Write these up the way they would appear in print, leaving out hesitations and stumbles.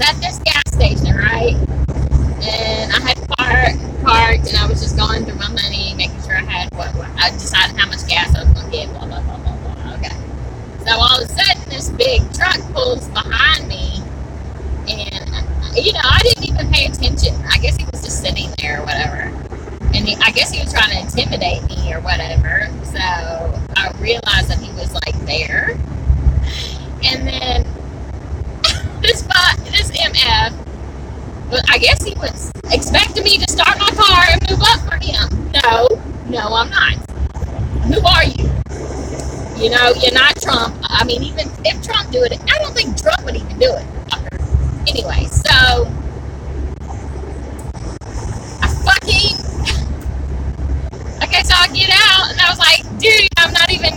at this gas station, right? And I had parked, and I was just going through my money, making sure I had what I decided how much gas I was going to get, blah, blah, blah, blah, blah. Okay. So all of a sudden, this big truck pulls behind me, and, I didn't even pay attention. I guess he was just sitting there or whatever. And I guess he was trying to intimidate me or whatever. So I realized that he was, like, there. And then this MF, I guess he was expecting me to start my car and move up for him. No, I'm not. Who are you? You're not Trump. I mean, even if Trump do it, I don't think Trump would even do it. Anyway, so so I get out, and I was like, dude, I'm not even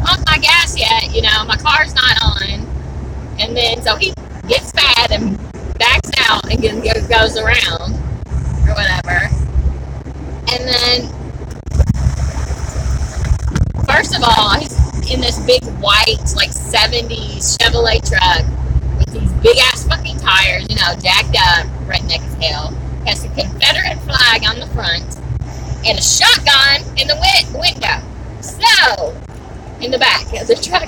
on my gas yet, my car's not on. And then, so he gets mad and backs out and goes around, or whatever. And then, first of all, he's in this big white, like, 70s Chevrolet truck with these big-ass fucking tires, jacked up, redneck as hell. Has a Confederate flag on the front. And a shotgun in the window. So, in the back of the truck,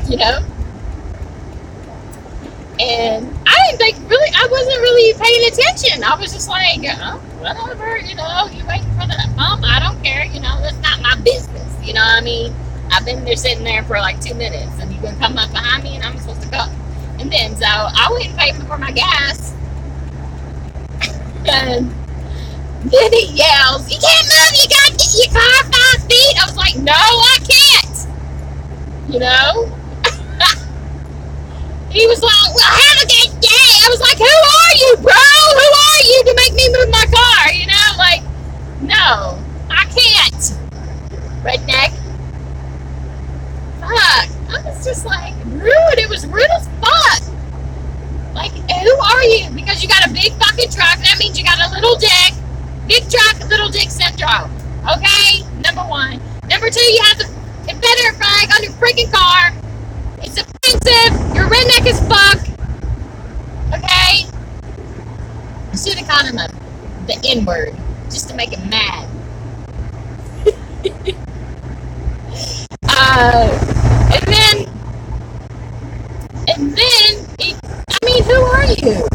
And I wasn't really paying attention. I was just like, whatever, you waiting for the bump. I don't care, that's not my business. You know what I mean? I've been there sitting there for like 2 minutes, and you're going to come up behind me, and I'm supposed to go. And then, so I went and paid for my gas. And then he yells, "You can't move, you gotta get your car 5 feet." I was like, no, I can't. He was like, well, have a good day. I was like, who are you, bro? Who are you to make me move my car? Like, no, I can't. Redneck. Fuck. I was just like, rude. It was rude as fuck. Like, who are you? Because you got a big fucking truck. That means you got a little dick. Big truck, little dick syndrome. Okay? Number 1. Number 2, you have the Confederate flag on your freaking car. It's offensive. You're redneck as fuck. Okay? I should have called him the N-word just to make him mad. Who are you?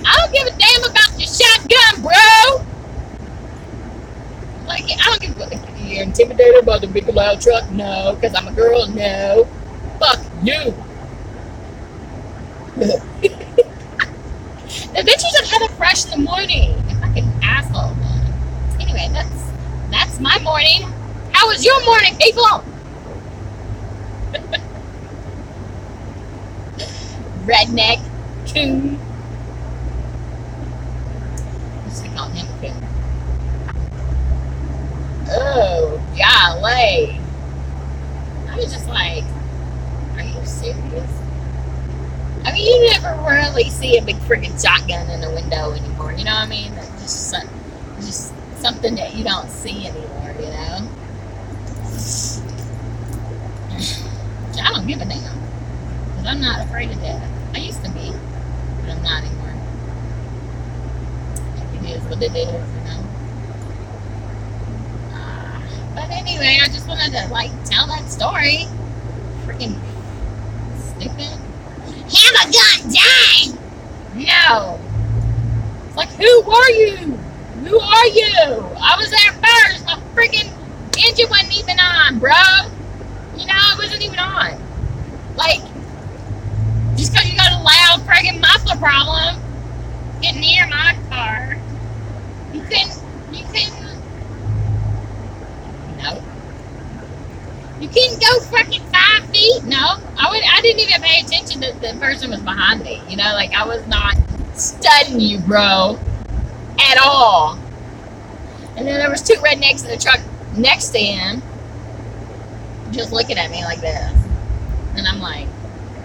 I don't give a damn about your shotgun, bro. Like, I don't give a fuck. You're intimidated by the big loud truck? No. Because I'm a girl? No. Fuck you. The bitches have had it fresh in the morning. You fucking asshole, man. Anyway, that's my morning. How was your morning, people? Redneck. Coon. Let's call him Coon. Oh, golly. I was just like, are you serious? I mean, you never really see a big freaking shotgun in the window anymore. You know what I mean? That's just something that you don't see anymore, I don't give a damn. Because I'm not afraid of death. I used to be, but I'm not anymore. It is what it is, But anyway, I just wanted to, tell that story. Freaking stupid. Have a good day! No. It's like, who are you? Who are you? I was there first. My freaking engine wasn't even on, bro. It wasn't even on. Just because you got a loud friggin' muffler problem getting near my car, you couldn't, no. You couldn't go freaking 5 feet? No. I didn't even pay attention that the person was behind me. I was not studying you, bro. At all. And then there was 2 rednecks in the truck next to him, just looking at me like this. And I'm like,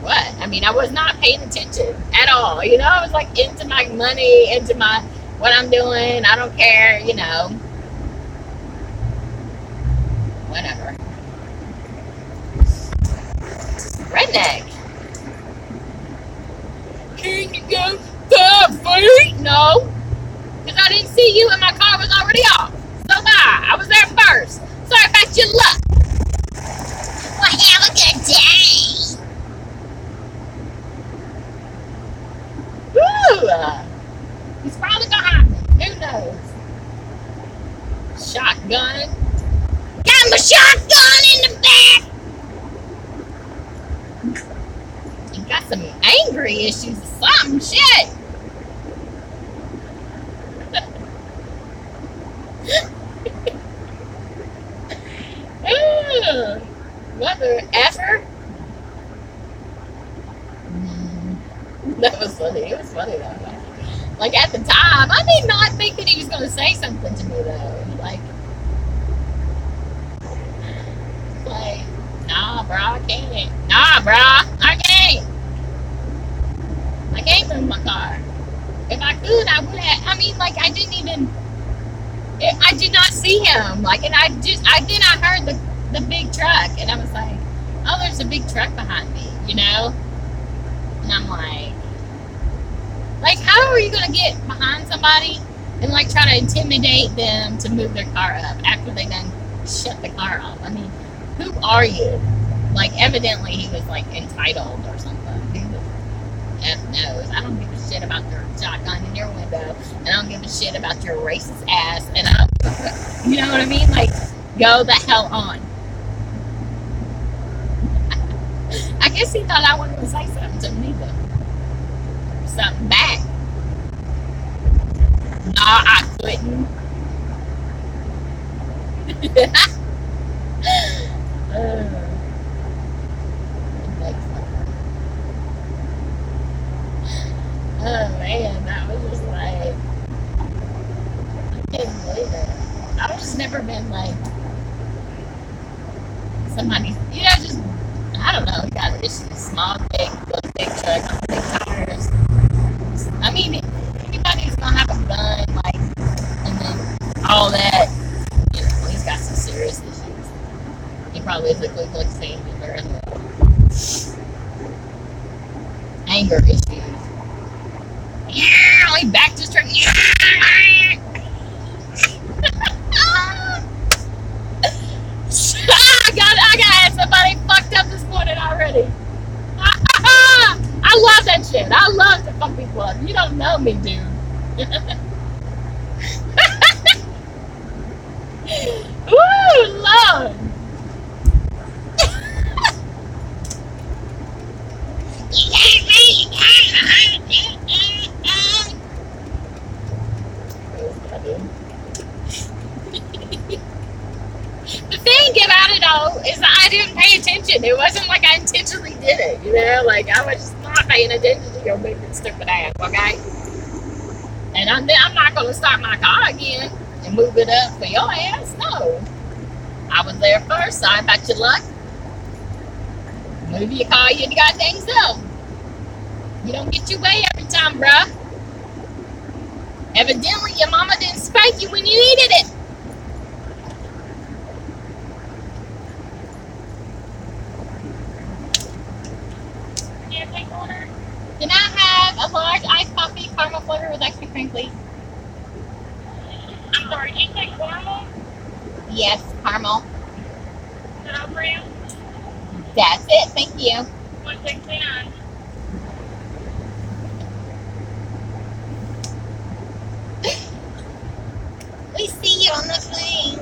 what? I mean, I was not paying attention at all. I was into my money, into what I'm doing. I don't care, Whatever. Redneck. Can you go? see you and my car was already off. So bye. I was there first. Sorry about your luck. Well, have a good day. Woo! He's probably behind me. Who knows? Shotgun. Got my shotgun in the back. You got some angry issues or something. Shit. Mother effer. That was funny. It was funny though. Like at the time, I did not think that he was going to say something to me though. Like, nah, bro, I can't. Nah, bro, I can't. I can't move my car. If I could, I would have. I mean, like, I didn't even. I did not see him. Like, and I heard the big truck, and I was like, oh, there's a big truck behind me, you know? And I'm like, how are you gonna get behind somebody and like try to intimidate them to move their car up after they done shut the car off? I mean, who are you? Like, evidently he was like entitled or something. F knows. I don't give a shit about your shotgun in your window, and I don't give a shit about your racist ass, and you know what I mean? Like, go the hell on. I guess he thought I wanted to say something to me though. Something back. Nah, I couldn't. Oh man, that was just like, I can't believe it. I've just never been like somebody, you know, just, I don't know, got issues, small, big, big truck, big tires. I mean, anybody's gonna have a gun, like, and then all that, you know, he's got some serious issues. He probably is a Ku Klux Klan member as well. Anger issues. Yeah, he backed his truck. Yeah. I got somebody fucked up this morning already. I love that shit. I love to fuck people up. You don't know me, dude. Woo, Lord. The thing about it all is that I didn't pay attention. It wasn't like I intentionally did it, you know? Like, I was just not paying attention to your big stupid ass, okay? And I'm not going to start my car again and move it up for your ass. No. I was there first. Sorry about your luck. Move your car your goddamn self. You don't get your way every time, bruh. Evidently, your mama didn't spank you when you needed it. Can I have a large iced coffee, caramel flavor with extra cream, please? I'm sorry, did you say caramel? Yes, caramel. Is that all for you? That's it, thank you. 169. We see you on the thing.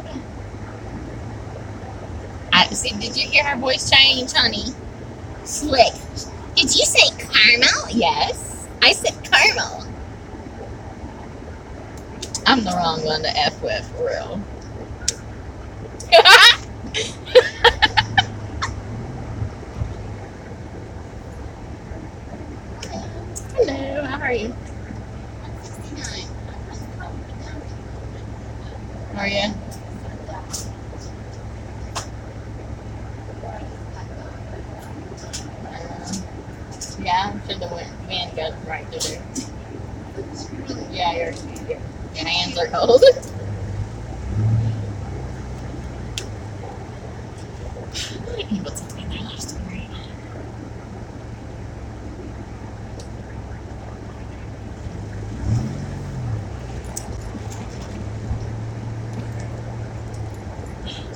See, did you hear her voice change, honey? Slick. Did you say caramel? Yes. I said caramel. I'm the wrong one to F with, for real. Hello, how are you? How are you? Yeah, I'm sure the wind goes right through there. Yeah, your hands are cold. How many people told me their life story?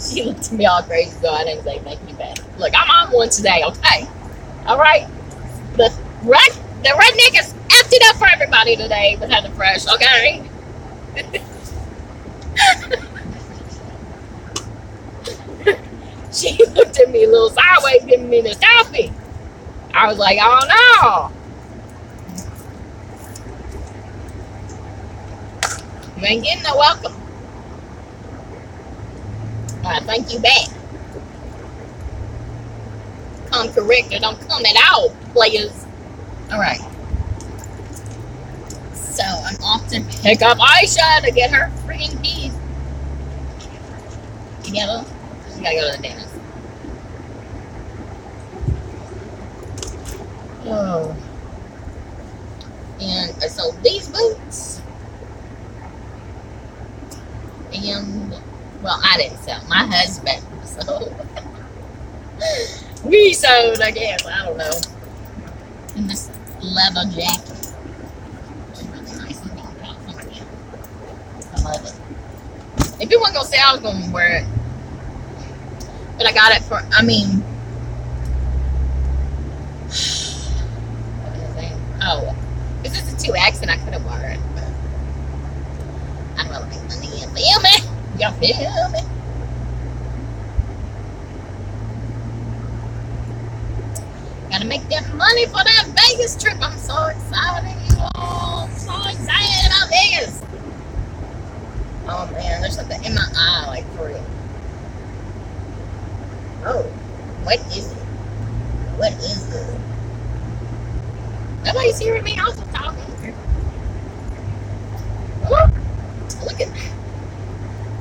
She looked at me all crazy, so I didn't say thank you back. Look, I'm on one today, okay? All right. The redneck is effed it up for everybody today with Heather Fresh, okay? She looked at me a little sideways, giving me the selfie. I was like, oh no. You ain't getting no welcome. Thank you back. Come correct or don't come at all, players. Alright. So I'm off to pick up Aisha to get her freaking keys. Together. We gotta go to the dentist. Oh. And I sold these boots. And, well, I didn't sell. My husband sold. We sold, I guess. I don't know. And this leather jacket. It's really nice looking in California. I love it. If it wasn't gonna sell, I was gonna wear it. But I got it for, I mean, oh, if this is 2X, then I could have worn it, but I don't really make money. You feel me? You feel me? Gotta make that money for that Vegas trip. I'm so excited, you all. I'm so excited about Vegas. Oh man, there's something in my eye, like for real. Oh, what is it? What is it? Nobody's hearing me. I was just talking. Ooh, look at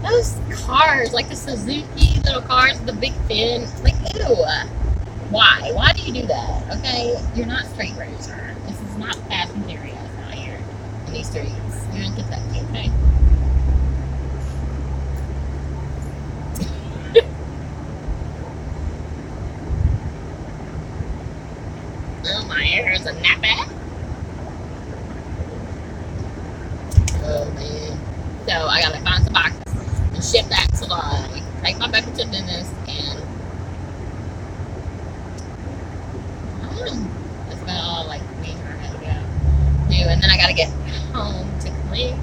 those cars, like the Suzuki little cars, the big fin. Like, ew. Why? Why do you do that? Okay, you're not straight razor. This is not Fast and Furious out here in these streets. You're in Kentucky, okay? Oh, my hair is a nappy. Oh man. So I gotta find some boxes and ship that so that I can take my baby to the dentist and that's about all like me and her had to go do. And then I gotta get home to clean.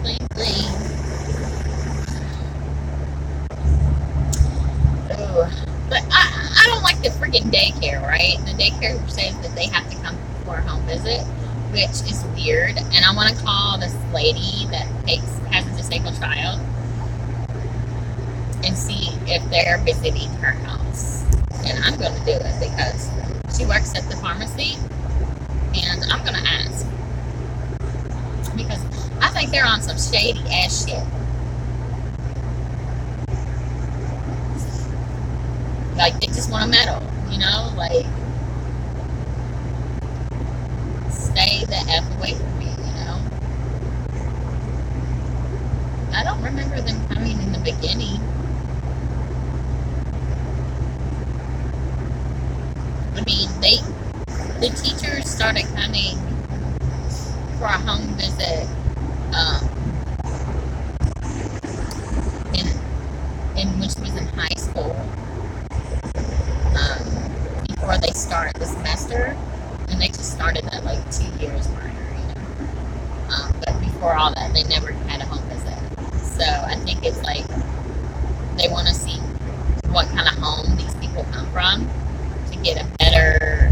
Ooh. But I don't like the freaking daycare, right? The daycare says that they have to come for a home visit, which is weird. And I want to call this lady that has a disabled child and see if they're visiting her house. And I'm going to do it because she works at the pharmacy, and I'm going to ask because I think they're on some shady ass shit. Like, they just want to meddle, you know? Like, stay the F away from me, you know? I don't remember them coming in the beginning. I mean, the teachers started coming for a home visit, in which was in high school. Before they start the semester, and they just started that like 2 years prior, you know. But before all that, they never had a home visit. So I think it's like they want to see what kind of home these people come from to get a better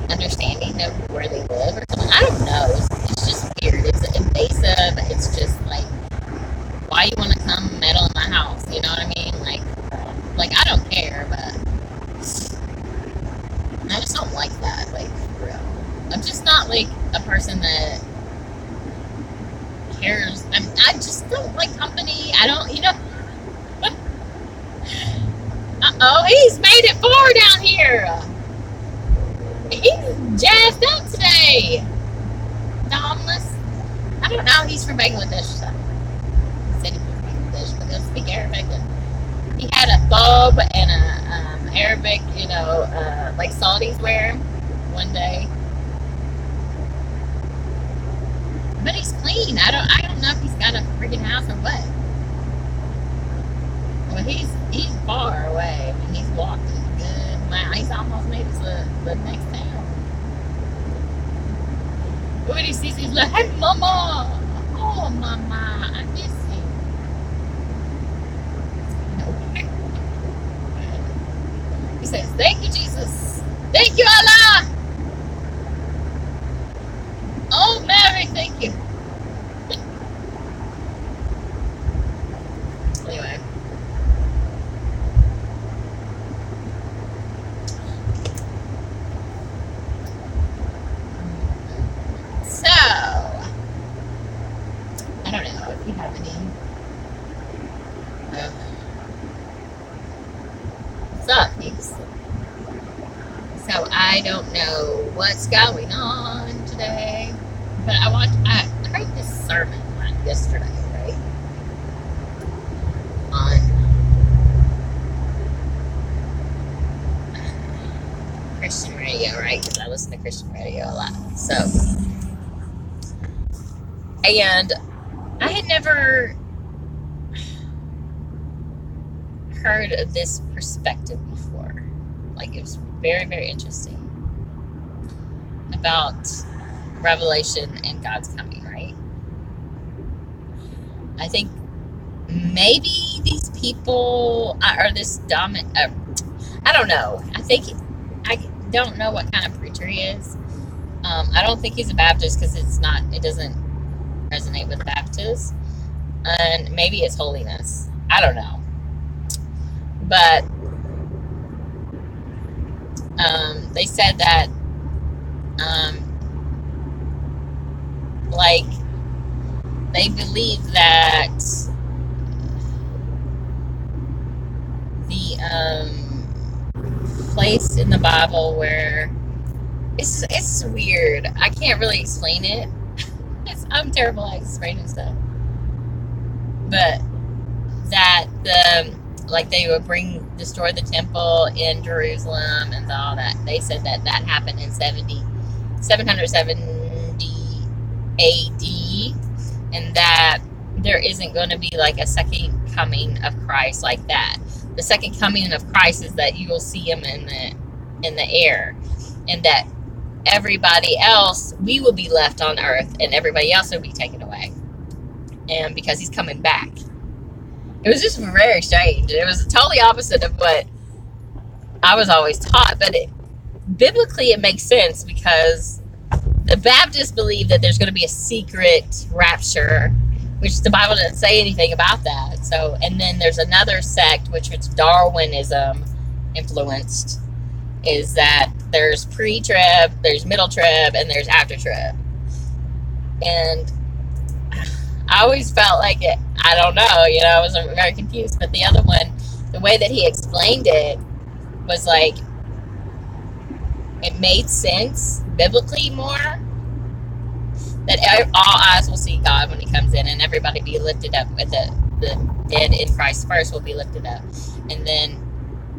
understanding of where they live or something. I don't know. It's just weird. It's invasive. It's just like, why you want to come meddle in my house? You know what I mean? Like I don't care, but I just don't like that, like, for real. I'm just not, like, a person that cares. I just don't like company. I don't, you know. Uh-oh, he's made it far down here. He's jazzed up today. Domless. I don't know. He's from Bangladesh, so. He said he was from Bangladesh, but he'll speak Arabic. And he had a thobe and a Arabic, you know, like Saudis wear one day. But he's clean. I don't know if he's got a freaking house or what. Well, he's far away. I mean, he's walked a good mile. He's almost made it to the next town. But when he sees, he's like, "Hey, mama! Oh, mama, I miss you." He says, "Thank you, Jesus. Thank you, Allah. Oh, Mary, thank you." Anyway. So, I don't know if you have any subjects. So, I don't know what's going on today. But I heard this sermon yesterday, right? On Christian radio, right? Because I listen to Christian radio a lot. So, and I had never heard of this perspective before. Like, it was very, very interesting about Revelation and God's coming, right? I think maybe these people are this dominant. I don't know. I don't know what kind of preacher he is. I don't think he's a Baptist because it doesn't resonate with Baptists. And maybe it's holiness. I don't know. But they said that like they believe that the place in the Bible where it's weird. I can't really explain it. I'm terrible at explaining stuff. But that they would destroy the temple in Jerusalem and all that. They said that happened in 770 AD, and that there isn't going to be like a second coming of Christ like that. The second coming of Christ is that you will see him in the air, and that everybody else, we will be left on earth, and everybody else will be taken away. And because he's coming back. It was just very strange. It was totally opposite of what I was always taught, but biblically it makes sense because the Baptists believe that there's going to be a secret rapture, which the Bible doesn't say anything about that. So, and then there's another sect, which is Darwinism influenced, is that there's pre-trib, there's middle trib, and there's after trib. And I always felt like it, I don't know, I was very confused. But the other one, the way that he explained it was like, it made sense biblically more, that all eyes will see God when he comes in, and everybody be lifted up. With the dead in Christ first will be lifted up, and then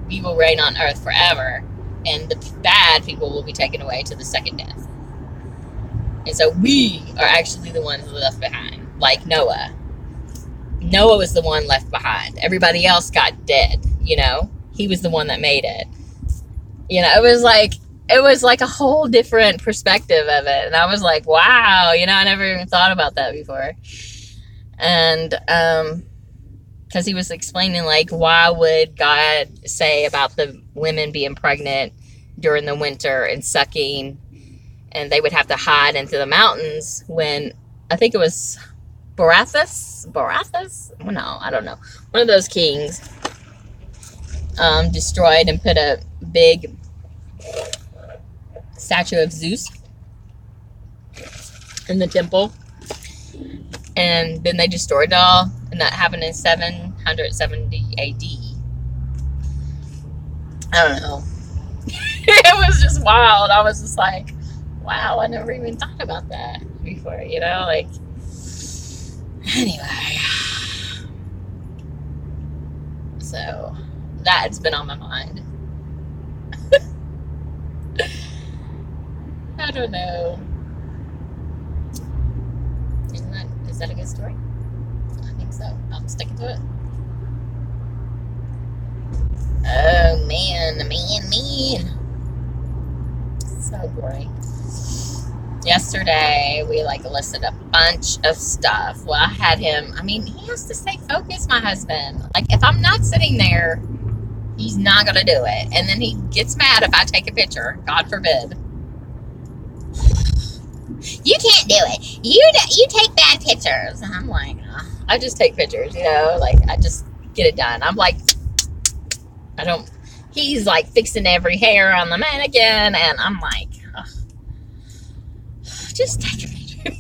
we will reign on earth forever, and the bad people will be taken away to the second death. And so we are actually the ones left behind. Like Noah. Noah was the one left behind. Everybody else got dead, He was the one that made it. It was like a whole different perspective of it. And I was like, wow, I never even thought about that before. And because he was explaining, like, why would God say about the women being pregnant during the winter and sucking, and they would have to hide into the mountains when, I think it was Barathas? No, I don't know. One of those kings destroyed and put a big statue of Zeus in the temple. And then they destroyed it all. And that happened in 770 AD. I don't know. It was just wild. I was just like, wow, I never even thought about that before, Anyway, so that's been on my mind. I don't know. Is that a good story? I think so. I'm sticking to it. Oh, man. So boring. Yesterday, we, listed a bunch of stuff. Well, I had him, he has to stay focused, my husband. If I'm not sitting there, he's not going to do it. And then he gets mad if I take a picture. God forbid. You can't do it. You take bad pictures. And I'm like, I just take pictures, I just get it done. I'm like, he's fixing every hair on the mannequin, and I'm like, just take a picture.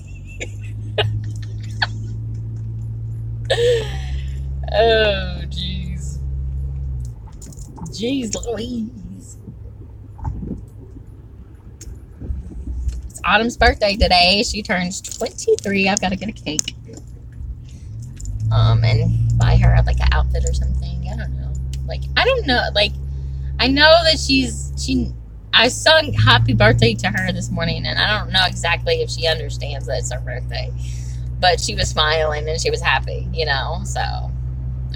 Oh, jeez. Jeez Louise. It's Autumn's birthday today. She turns 23. I've got to get a cake. And buy her an outfit or something. I don't know. I don't know. I know that I sung happy birthday to her this morning, and I don't know exactly if she understands that it's her birthday. But she was smiling and she was happy, so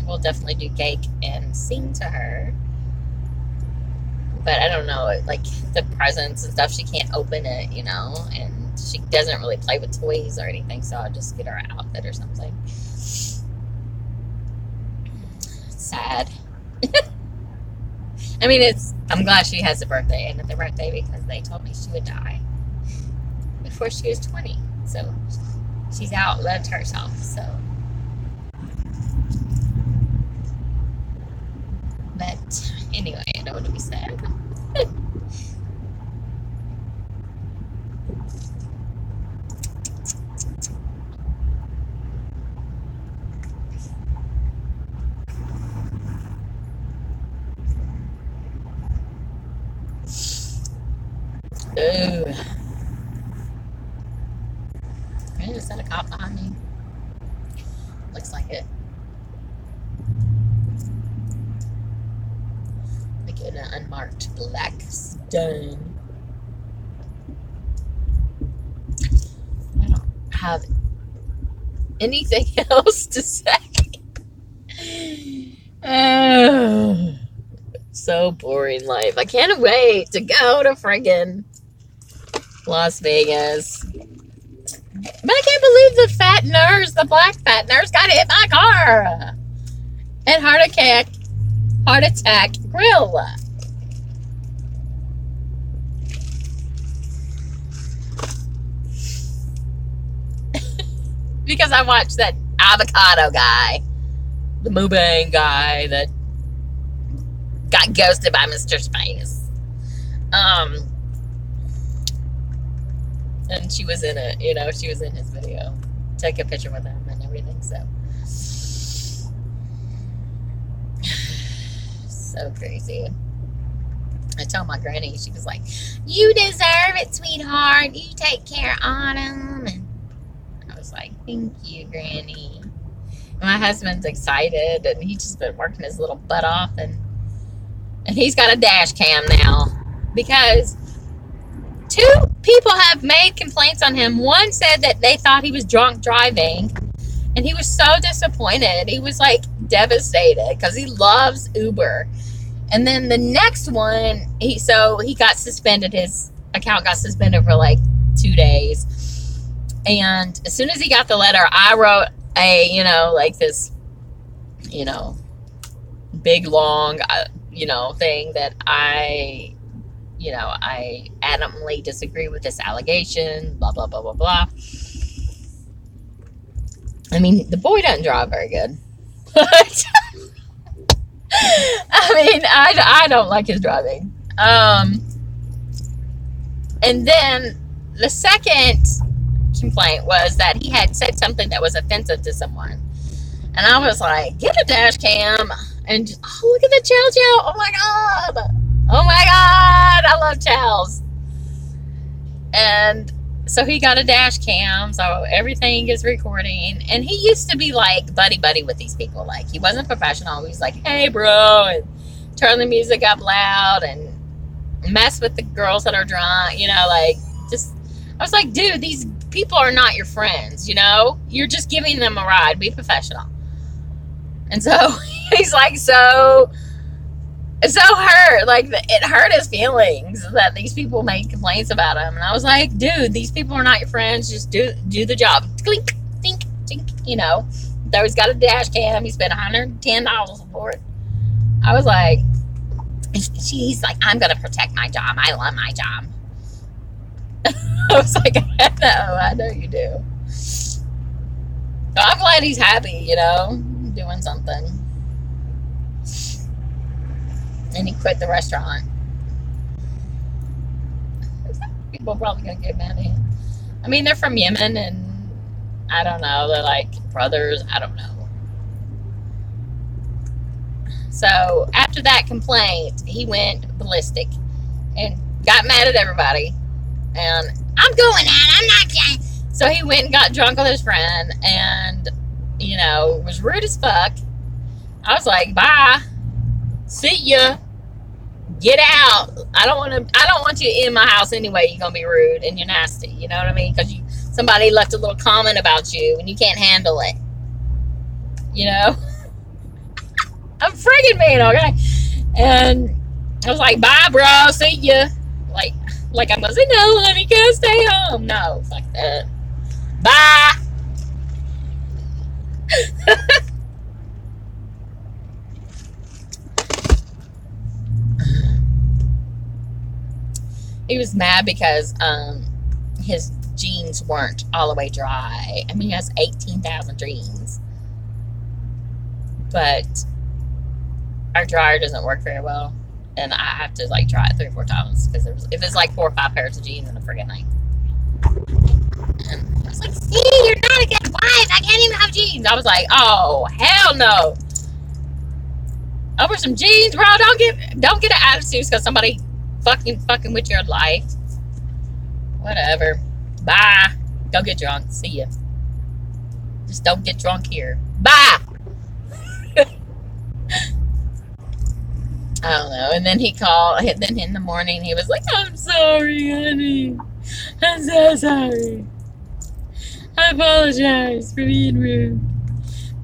we'll definitely do cake and sing to her. But I don't know, the presents and stuff, she can't open it, and she doesn't really play with toys or anything, so I'll just get her an outfit or something. It's sad. I'm glad she has a birthday and another birthday, because they told me she would die before she was 20. So she's outlived herself, so. But anyway, I don't want to be sad. Ooh. Man, is that a cop behind me? Looks like it. In an unmarked black stone. I don't have anything else to say. Oh, so boring life. I can't wait to go to friggin' Las Vegas. But I can't believe the black fat nurse got hit by a car. And heart attack grill. Because I watched that avocado guy, the Mubang guy that got ghosted by Mr. Space. And she was in it, she was in his video. Took a picture with him and everything, so. So crazy. I told my granny, she was like, you deserve it, sweetheart. You take care of Autumn. And I was like, thank you, Granny. And my husband's excited, and he's just been working his little butt off, and he's got a dash cam now, because 2 people have made complaints on him. One said that they thought he was drunk driving, and he was so disappointed. He was devastated because he loves Uber. And then the next one, he got suspended. His account got suspended for 2 days. And as soon as he got the letter, I wrote this, big long, thing that I adamantly disagree with this allegation, blah, blah, blah, blah, blah. The boy doesn't drive very good. But I don't like his driving. And then the second complaint was that he had said something that was offensive to someone. And I was like, get a dash cam. And just, look at the chow. Oh my God. I love chows. And so he got a dash cam, so everything is recording. And he used to be buddy with these people. He wasn't professional. He was like, hey, bro, and turn the music up loud and mess with the girls that are drunk, I was like, dude, these people are not your friends, you're just giving them a ride. Be professional. And so he's so so hurt. Like, it hurt his feelings that these people made complaints about him. And I was like, dude, these people are not your friends. Just do the job. Clink, tink, tink. You know, though he's got a dash cam. He spent $110 for it. I was like, he's like, I'm going to protect my job. I love my job. I was like, I know you do. So I'm glad he's happy, you know, doing something. And he quit the restaurant. People are probably going to get mad at him. I mean, they're from Yemen, and I don't know. They're like brothers. I don't know. So after that complaint, he went ballistic and got mad at everybody. And I'm going out. I'm not going. So he went and got drunk with his friend and, you know, was rude as fuck. I was like, bye. See ya. Get out. I don't want you in my house anyway. You're going to be rude and you're nasty. You know what I mean? Because somebody left a little comment about you and you can't handle it. You know? I'm friggin' mean, okay? And I was like, bye, bro. See ya. Like I'm gonna say, no, honey, can't stay home. No, fuck that. Bye. He was mad because his jeans weren't all the way dry. I mean, he has 18,000 jeans, but our dryer doesn't work very well. And I have to like dry it 3 or 4 times because if it's like 4 or 5 pairs of jeans in a friggin' night. And I was like, see, you're not a good wife. I can't even have jeans. I was like, oh, hell no. Over some jeans, bro. Don't get an attitude because somebody fucking with your life. Whatever. Bye. Go get drunk. See ya. Just don't get drunk here. Bye. I don't know. And then he called. Then in the morning, he was like, I'm sorry, honey. I'm so sorry. I apologize for being rude.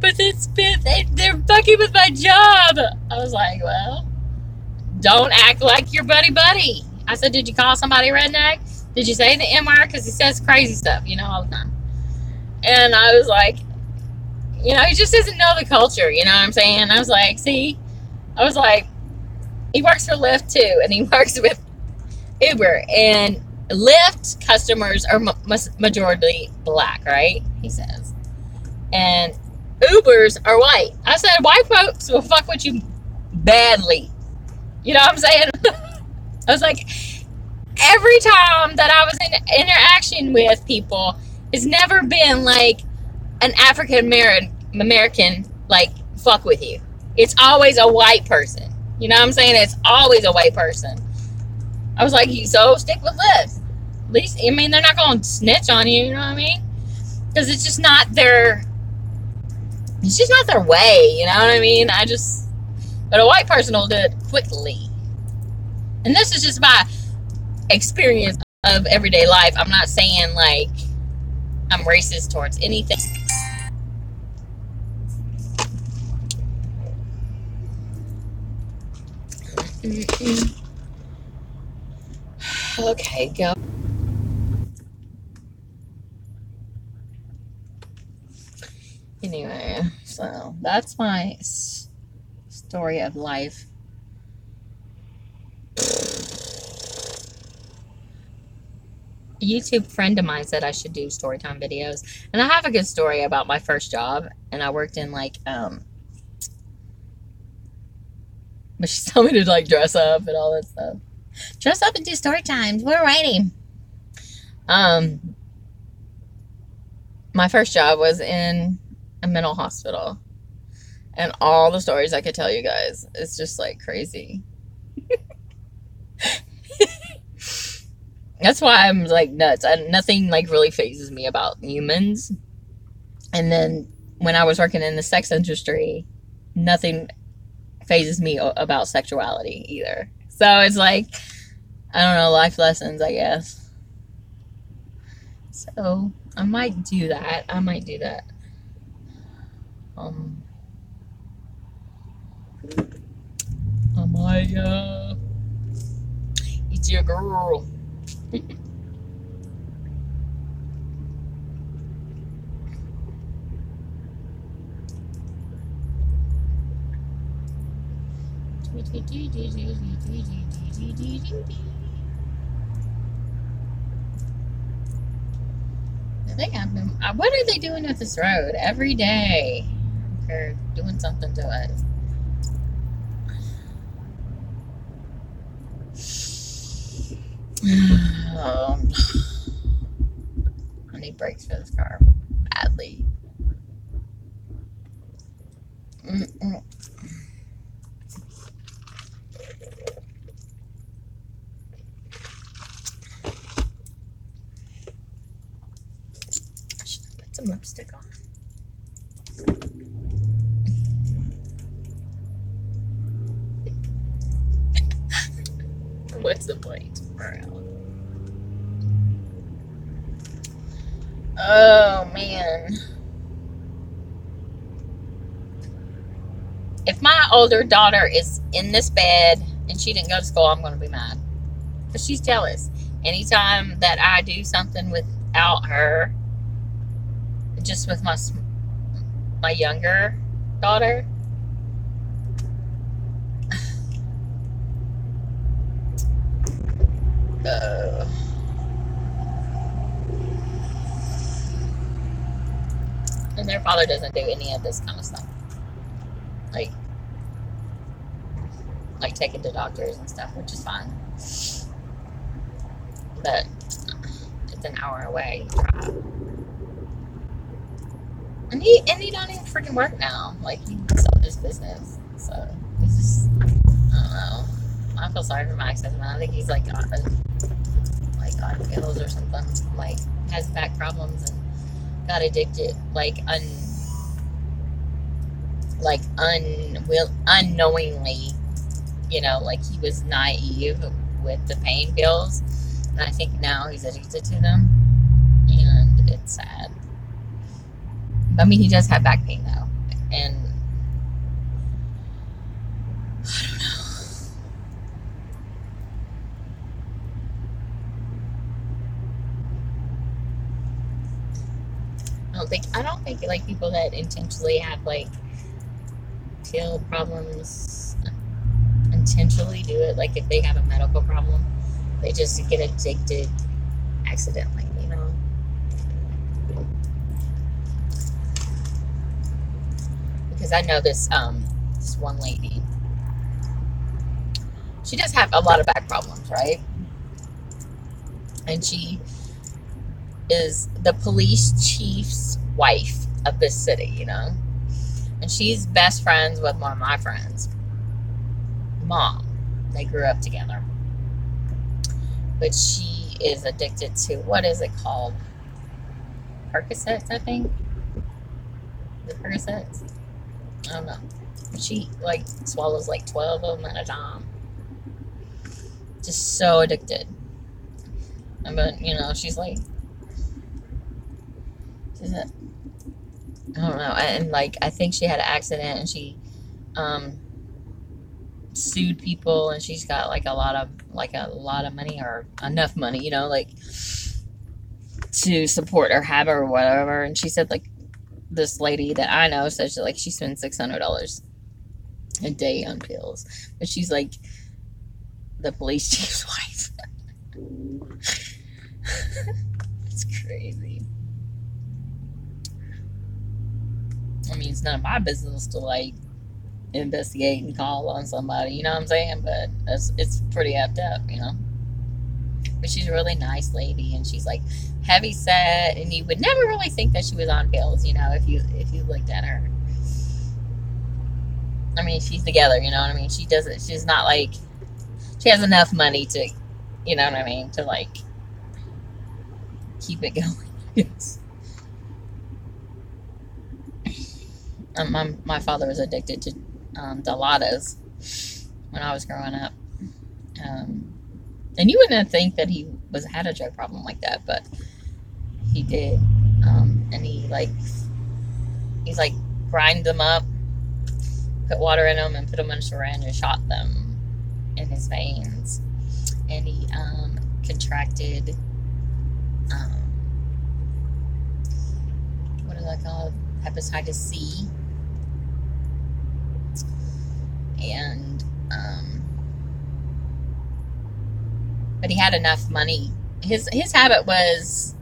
But they're fucking with my job. I was like, well, don't act like your buddy. I said, did you call somebody redneck? Did you say the M word? Because he says crazy stuff, you know, all the time. And I was like, you know, he just doesn't know the culture, you know what I'm saying? I was like, see? I was like, he works for Lyft too, and he works with Uber. And Lyft customers are majority black, right? He says. And Ubers are white. I said, white folks will fuck with you badly. You know what I'm saying? I was like, every time that I was in interaction with people, it's never been like an African American like fuck with you. It's always a white person. You know what I'm saying? It's always a white person. I was like, so stick with this. At least, I mean, they're not going to snitch on you, you know what I mean? Because it's just not their way, you know what I mean? But a white person will do it quickly. And this is just my experience of everyday life. I'm not saying, like, I'm racist towards anything. Okay, go. Anyway, so that's my story of life. A YouTube friend of mine said I should do storytime videos. And I have a good story about my first job. And I worked in, like, but she told me to, like, dress up and all that stuff. Dress up and do story times. We're writing. My first job was in a mental hospital. And all the stories I could tell you guys, it's just, like, crazy. That's why I'm, like, nuts. Nothing, like, really phases me about humans. And then when I was working in the sex industry, nothing phases me about sexuality either. So it's like, I don't know, life lessons, I guess. So I might do that. Amaya, it's your girl. I think I've been. What are they doing with this road every day? They're doing something to it. I need brakes for this car badly. Mm-mm. I should have put some lipstick on. What's the point? Oh man. If my older daughter is in this bed and she didn't go to school, I'm going to be mad. Because she's jealous. Anytime that I do something without her, just with my younger daughter, and their father doesn't do any of this kind of stuff. Like taking to doctors and stuff, which is fine. But it's an hour away. And he don't even freaking work now. Like, he sold his business. So he's just, I don't know. I feel sorry for Max. I think he's like on pills or something. Like, has back problems and got addicted. Unknowingly. You know, like, he was naive with the pain pills, and I think now he's addicted to them, and it's sad. I mean, he does have back pain though, and I don't know. I don't think like people that intentionally have like pill problems intentionally do it. Like, if they have a medical problem, they just get addicted accidentally, you know. Because I know this one lady. She does have a lot of back problems, right? And she is the police chief's wife of this city, you know. And she's best friends with one of my friends' mom. They grew up together. But she is addicted to, what is it called? Percocets, I think. The Percocets? I don't know. She like swallows like 12 of them at a time. Just so addicted. But, you know, she's like, I don't know. And like, I think she had an accident and she sued people, and she's got like a lot of money, or enough money, you know, like to support her habit or whatever. And she said, like, this lady that I know says she spends $600 a day on pills, but she's like the police chief's wife. It's crazy. I mean, it's none of my business to like investigate and call on somebody, you know what I'm saying? But it's pretty effed up, you know. But she's a really nice lady, and she's like heavy set, and you would never really think that she was on pills, you know, if you looked at her. I mean, she's together, you know what I mean? She's not like, she has enough money to, you know what I mean, to like keep it going. Yes. My father was addicted to Dilaudid when I was growing up. And you wouldn't think that he had a drug problem like that, but he did. And he's like grind them up, put water in them, and put them in a syringe and shot them in his veins, and he contracted what is that called? Hepatitis C, and but he had enough money. His habit was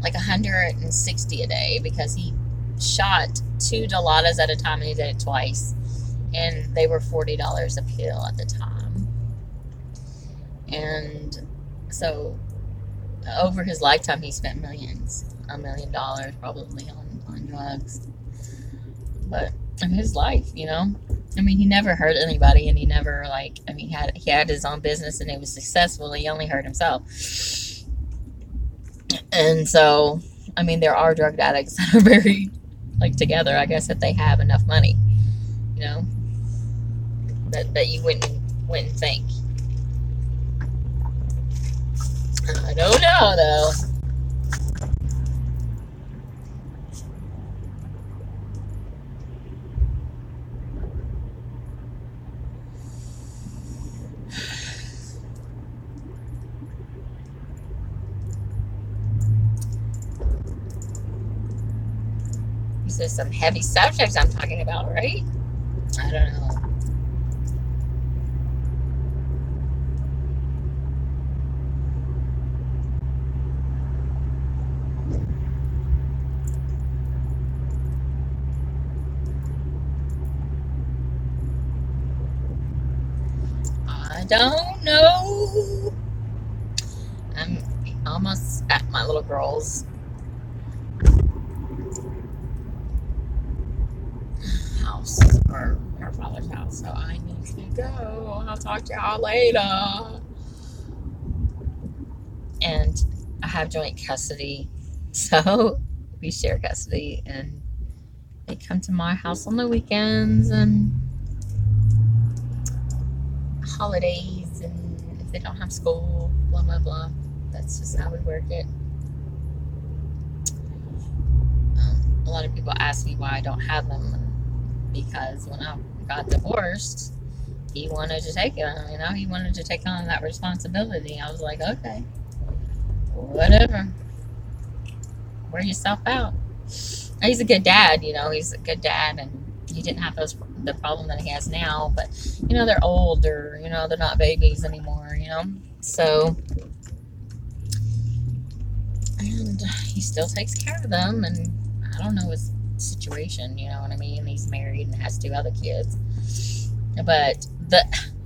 like 160 a day because he shot 2 Dilaudid at a time, and he did it twice, and they were $40 a pill at the time. And so over his lifetime he spent millions, $1 million probably on drugs. But in his life, you know, I mean, he never hurt anybody, and he never, like, I mean, he had his own business and it was successful. He only hurt himself. And so, I mean, there are drug addicts that are very, like, together, I guess, if they have enough money, you know, that you wouldn't think. I don't know, though. These are some heavy subjects I'm talking about, right? I don't know. I don't know. I'm almost at my little girl's house, or her father's house, so I need to go. I'll talk to y'all later. And I have joint custody, so we share custody, and they come to my house on the weekends and holidays, and if they don't have school, blah blah blah. That's just how we work it. A lot of people ask me why I don't have them, because when I got divorced, he wanted to take it on, you know, he wanted to take on that responsibility. I was like, okay, whatever, wear yourself out. And he's a good dad, you know, he's a good dad, and he didn't have the problem that he has now, but, you know, they're older, you know, they're not babies anymore, you know, so, and he still takes care of them, and I don't know his situation, you know what I mean? He's married and has 2 other kids, but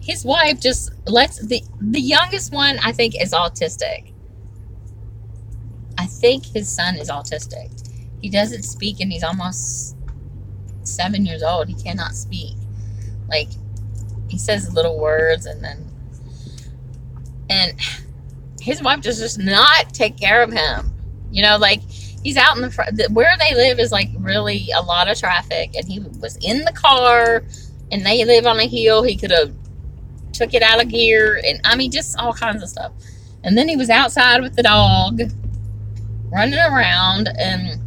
his wife just lets the youngest one, I think, is autistic. I think his son is autistic. He doesn't speak, and he's almost 7 years old. He cannot speak. Like, he says little words, and his wife does not take care of him. You know, like, he's out in the front. Where they live is, like, really a lot of traffic, and he was in the car, and they live on a hill. He could have took it out of gear, and, I mean, just all kinds of stuff. And then he was outside with the dog, running around, and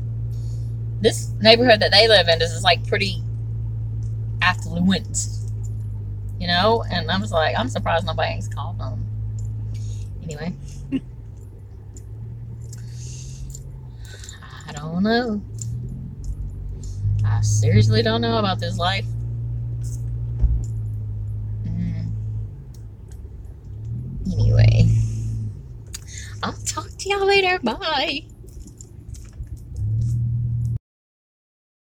this neighborhood that they live in is, like, pretty affluent, you know? And I was like, I'm surprised nobody's called them. Anyway. I don't know. I seriously don't know about this life. Anyway. I'll talk to y'all later. Bye.